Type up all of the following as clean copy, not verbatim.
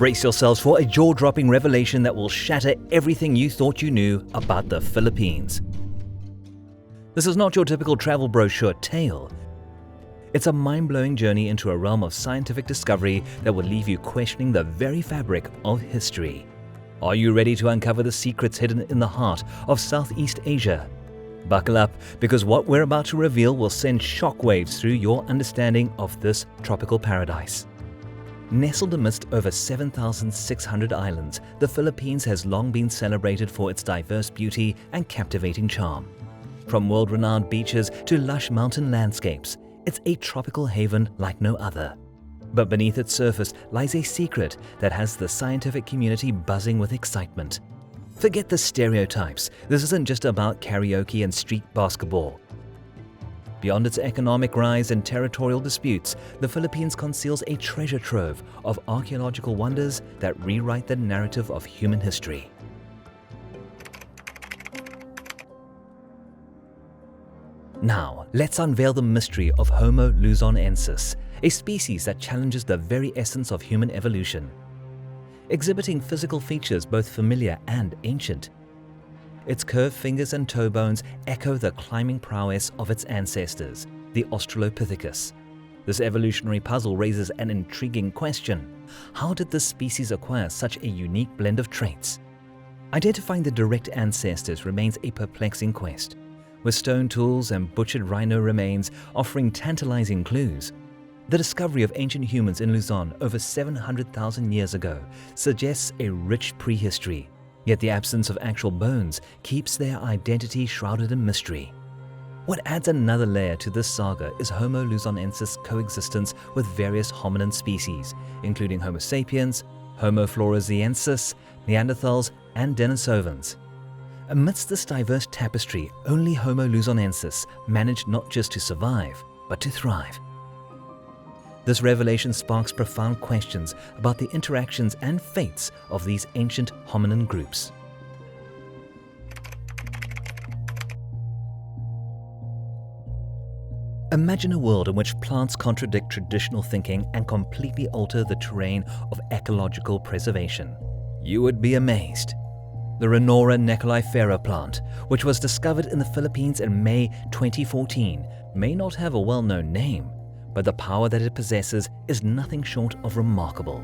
Brace yourselves for a jaw-dropping revelation that will shatter everything you thought you knew about the Philippines. This is not your typical travel brochure tale. It's a mind-blowing journey into a realm of scientific discovery that will leave you questioning the very fabric of history. Are you ready to uncover the secrets hidden in the heart of Southeast Asia? Buckle up, because what we're about to reveal will send shockwaves through your understanding of this tropical paradise. Nestled amidst over 7,600 islands, the Philippines has long been celebrated for its diverse beauty and captivating charm. From world-renowned beaches to lush mountain landscapes, it's a tropical haven like no other. But beneath its surface lies a secret that has the scientific community buzzing with excitement. Forget the stereotypes. This isn't just about karaoke and street basketball. Beyond its economic rise and territorial disputes, the Philippines conceals a treasure trove of archaeological wonders that rewrite the narrative of human history. Now, let's unveil the mystery of Homo luzonensis, a species that challenges the very essence of human evolution. Exhibiting physical features both familiar and ancient, its curved fingers and toe bones echo the climbing prowess of its ancestors, the Australopithecus. This evolutionary puzzle raises an intriguing question. How did this species acquire such a unique blend of traits? Identifying the direct ancestors remains a perplexing quest, with stone tools and butchered rhino remains offering tantalizing clues. The discovery of ancient humans in Luzon over 700,000 years ago suggests a rich prehistory, yet the absence of actual bones keeps their identity shrouded in mystery. What adds another layer to this saga is Homo luzonensis' coexistence with various hominin species, including Homo sapiens, Homo floresiensis, Neanderthals, and Denisovans. Amidst this diverse tapestry, only Homo luzonensis managed not just to survive, but to thrive. This revelation sparks profound questions about the interactions and fates of these ancient hominin groups. Imagine a world in which plants contradict traditional thinking and completely alter the terrain of ecological preservation. You would be amazed. The Renora necrolifera plant, which was discovered in the Philippines in May 2014, may not have a well-known name, but the power that it possesses is nothing short of remarkable.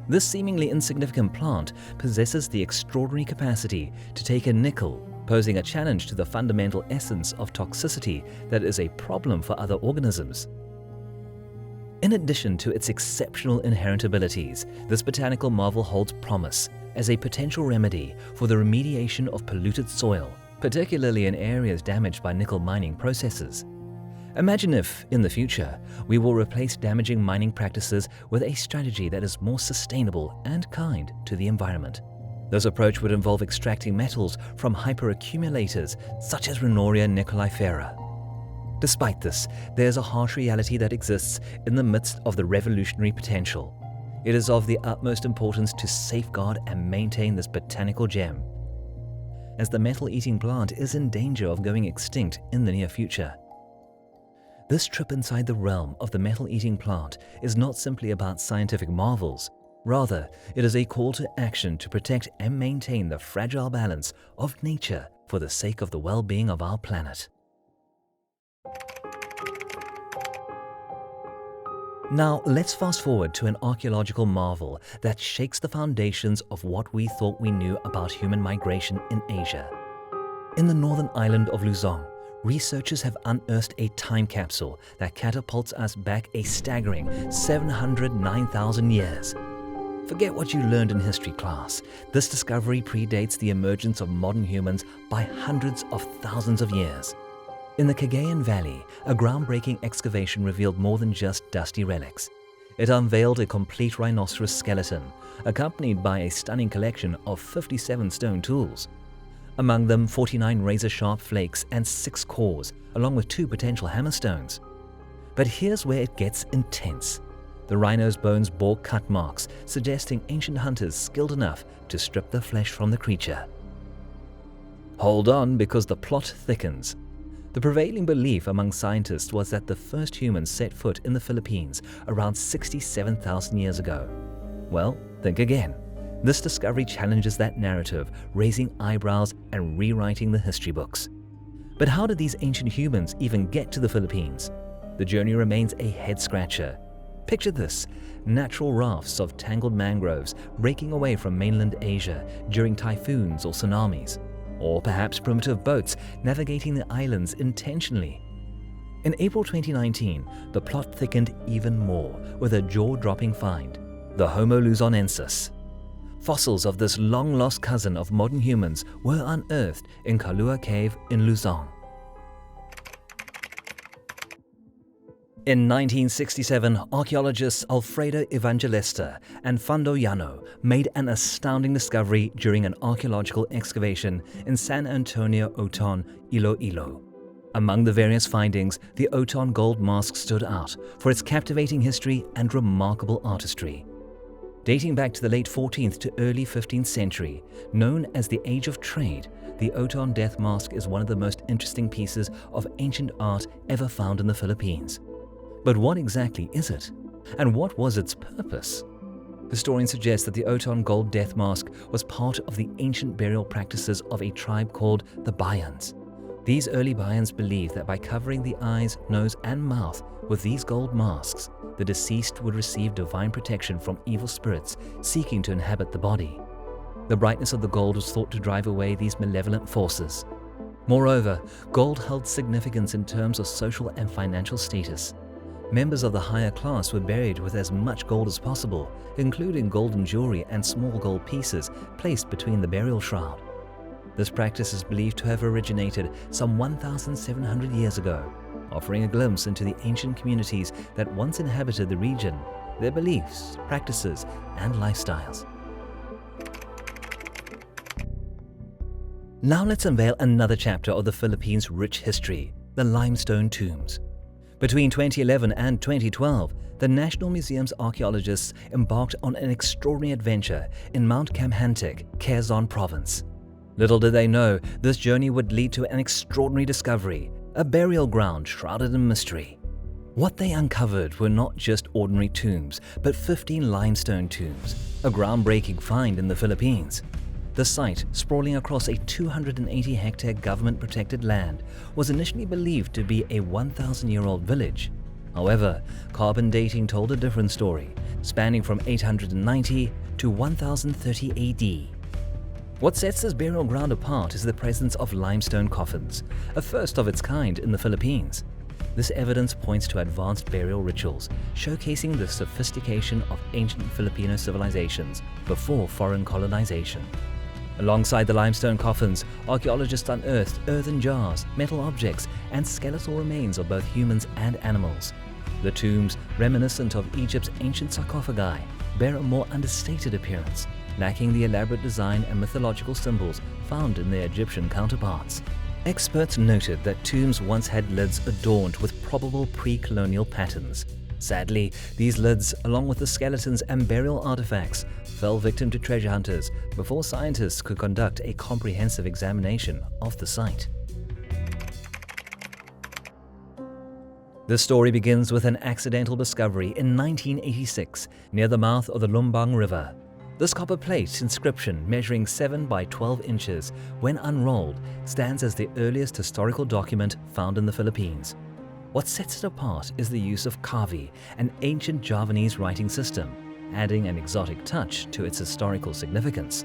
This seemingly insignificant plant possesses the extraordinary capacity to take a nickel, posing a challenge to the fundamental essence of toxicity that is a problem for other organisms. In addition to its exceptional inherent abilities, this botanical marvel holds promise as a potential remedy for the remediation of polluted soil, particularly in areas damaged by nickel mining processes. Imagine if, in the future, we will replace damaging mining practices with a strategy that is more sustainable and kind to the environment. This approach would involve extracting metals from hyperaccumulators such as Renora necrolifera. Despite this, there's a harsh reality that exists in the midst of the revolutionary potential. It is of the utmost importance to safeguard and maintain this botanical gem, as the metal-eating plant is in danger of going extinct in the near future. This trip inside the realm of the metal-eating plant is not simply about scientific marvels. Rather, it is a call to action to protect and maintain the fragile balance of nature for the sake of the well-being of our planet. Now, let's fast forward to an archaeological marvel that shakes the foundations of what we thought we knew about human migration in Asia. In the northern island of Luzon, researchers have unearthed a time capsule that catapults us back a staggering 709,000 years. Forget what you learned in history class. This discovery predates the emergence of modern humans by hundreds of thousands of years. In the Cagayan Valley, a groundbreaking excavation revealed more than just dusty relics. It unveiled a complete rhinoceros skeleton, accompanied by a stunning collection of 57 stone tools. Among them, 49 razor-sharp flakes and 6 cores, along with 2 potential hammerstones. But here's where it gets intense. The rhino's bones bore cut marks, suggesting ancient hunters skilled enough to strip the flesh from the creature. Hold on, because the plot thickens. The prevailing belief among scientists was that the first humans set foot in the Philippines around 67,000 years ago. Well, Think again. This discovery challenges that narrative, raising eyebrows and rewriting the history books. But how did these ancient humans even get to the Philippines? The journey remains a head-scratcher. Picture this: natural rafts of tangled mangroves breaking away from mainland Asia during typhoons or tsunamis, or perhaps primitive boats navigating the islands intentionally. In April 2019, the plot thickened even more with a jaw-dropping find: the Homo luzonensis. Fossils of this long-lost cousin of modern humans were unearthed in Kalua Cave in Luzon. In 1967, archaeologists Alfredo Evangelista and Fando Llano made an astounding discovery during an archaeological excavation in San Antonio, Oton, Iloilo. Among the various findings, the Oton gold mask stood out for its captivating history and remarkable artistry. Dating back to the late 14th to early 15th century, known as the Age of Trade, the Oton death mask is one of the most interesting pieces of ancient art ever found in the Philippines. But what exactly is it? And what was its purpose? Historians suggest that the Oton gold death mask was part of the ancient burial practices of a tribe called the Bayans. These early Bayans believed that by covering the eyes, nose, and mouth with these gold masks, the deceased would receive divine protection from evil spirits seeking to inhabit the body. The brightness of the gold was thought to drive away these malevolent forces. Moreover, gold held significance in terms of social and financial status. Members of the higher class were buried with as much gold as possible, including golden jewelry and small gold pieces placed between the burial shroud. This practice is believed to have originated some 1,700 years ago, offering a glimpse into the ancient communities that once inhabited the region, their beliefs, practices, and lifestyles. Now let's unveil another chapter of the Philippines' rich history, the Limestone Tombs. Between 2011 and 2012, the National Museum's archaeologists embarked on an extraordinary adventure in Mount Kamhantik, Quezon Province. Little did they know, this journey would lead to an extraordinary discovery, a burial ground shrouded in mystery. What they uncovered were not just ordinary tombs, but 15 limestone tombs, a groundbreaking find in the Philippines. The site, sprawling across a 280-hectare government-protected land, was initially believed to be a 1,000-year-old village. However, carbon dating told a different story, spanning from 890 to 1030 AD. What sets this burial ground apart is the presence of limestone coffins, a first of its kind in the Philippines. This evidence points to advanced burial rituals, showcasing the sophistication of ancient Filipino civilizations before foreign colonization. Alongside the limestone coffins, archaeologists unearthed earthen jars, metal objects, and skeletal remains of both humans and animals. The tombs, reminiscent of Egypt's ancient sarcophagi, bear a more understated appearance, lacking the elaborate design and mythological symbols found in their Egyptian counterparts. Experts noted that tombs once had lids adorned with probable pre-colonial patterns. Sadly, these lids, along with the skeletons and burial artifacts, fell victim to treasure hunters before scientists could conduct a comprehensive examination of the site. The story begins with an accidental discovery in 1986 near the mouth of the Lumbang River. This copper plate inscription, measuring 7 by 12 inches, when unrolled, stands as the earliest historical document found in the Philippines. What sets it apart is the use of kavi, an ancient Javanese writing system, adding an exotic touch to its historical significance.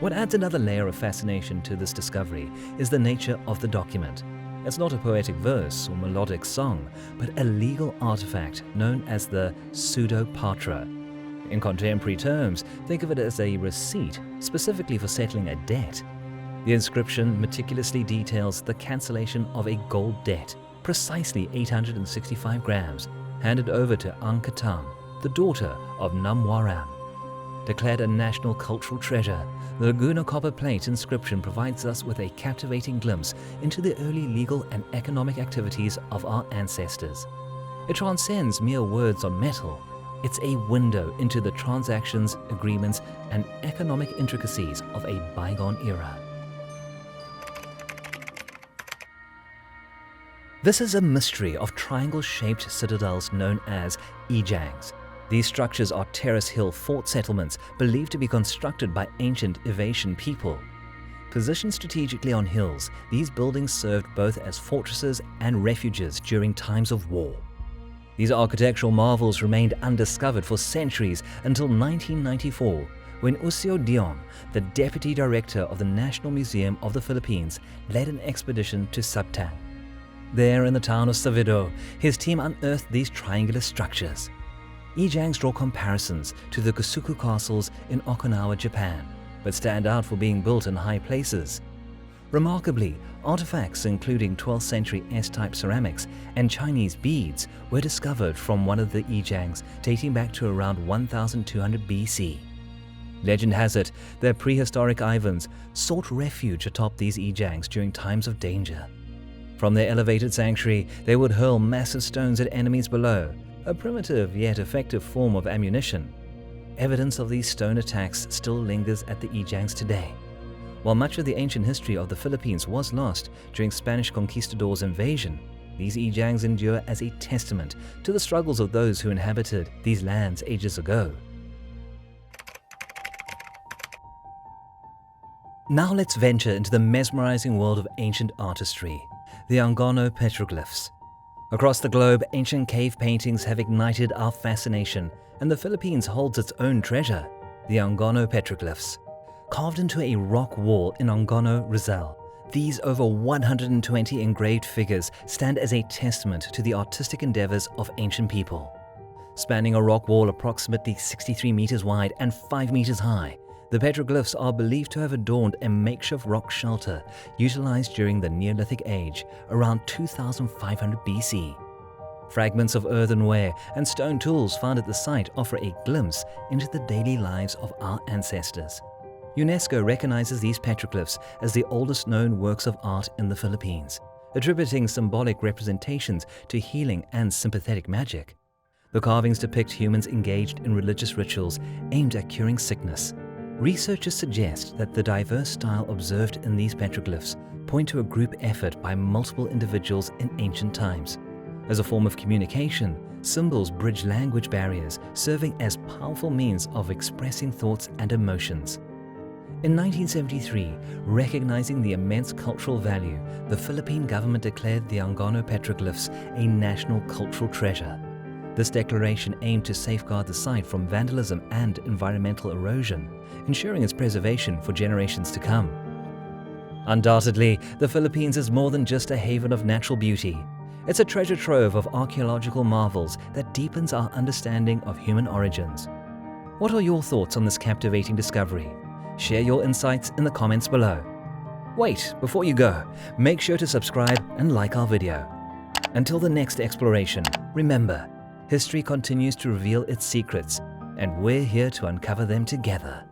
What adds another layer of fascination to this discovery is the nature of the document. It's not a poetic verse or melodic song, but a legal artifact known as the pseudo-patra. In contemporary terms, think of it as a receipt specifically for settling a debt. The inscription meticulously details the cancellation of a gold debt, precisely 865 grams, handed over to Ang Katam, the daughter of Namwaram. Declared a national cultural treasure, the Laguna copper plate inscription provides us with a captivating glimpse into the early legal and economic activities of our ancestors. It transcends mere words on metal. It's a window into the transactions, agreements, and economic intricacies of a bygone era. This is a mystery of triangle-shaped citadels known as ijangs. These structures are terrace hill fort settlements believed to be constructed by ancient Evasian people. Positioned strategically on hills, these buildings served both as fortresses and refuges during times of war. These architectural marvels remained undiscovered for centuries until 1994, when Usio Dion, the deputy director of the National Museum of the Philippines, led an expedition to Sabtang. There in the town of Savido, his team unearthed these triangular structures. Ijangs draw comparisons to the Kusuku castles in Okinawa, Japan, but stand out for being built in high places. Remarkably, artifacts including 12th century S-type ceramics and Chinese beads were discovered from one of the Ijangs dating back to around 1200 BC. Legend has it that prehistoric Ivans sought refuge atop these Ijangs during times of danger. From their elevated sanctuary, they would hurl massive stones at enemies below, a primitive yet effective form of ammunition. Evidence of these stone attacks still lingers at the Ijangs today. While much of the ancient history of the Philippines was lost during Spanish conquistadors' invasion, these Ijangs endure as a testament to the struggles of those who inhabited these lands ages ago. Now let's venture into the mesmerizing world of ancient artistry, the Angono Petroglyphs. Across the globe, ancient cave paintings have ignited our fascination, and the Philippines holds its own treasure, the Angono Petroglyphs. Carved into a rock wall in Angono, Rizal, these over 120 engraved figures stand as a testament to the artistic endeavors of ancient people. Spanning a rock wall approximately 63 meters wide and 5 meters high, the petroglyphs are believed to have adorned a makeshift rock shelter utilized during the Neolithic Age around 2500 BC. Fragments of earthenware and stone tools found at the site offer a glimpse into the daily lives of our ancestors. UNESCO recognizes these petroglyphs as the oldest known works of art in the Philippines, attributing symbolic representations to healing and sympathetic magic. The carvings depict humans engaged in religious rituals aimed at curing sickness. Researchers suggest that the diverse style observed in these petroglyphs point to a group effort by multiple individuals in ancient times. As a form of communication, symbols bridge language barriers, serving as powerful means of expressing thoughts and emotions. In 1973, recognizing the immense cultural value, the Philippine government declared the Angono Petroglyphs a national cultural treasure. This declaration aimed to safeguard the site from vandalism and environmental erosion, ensuring its preservation for generations to come. Undoubtedly, the Philippines is more than just a haven of natural beauty. It's a treasure trove of archaeological marvels that deepens our understanding of human origins. What are your thoughts on this captivating discovery? Share your insights in the comments below. Wait, before you go, make sure to subscribe and like our video. Until the next exploration, remember, history continues to reveal its secrets, and we're here to uncover them together.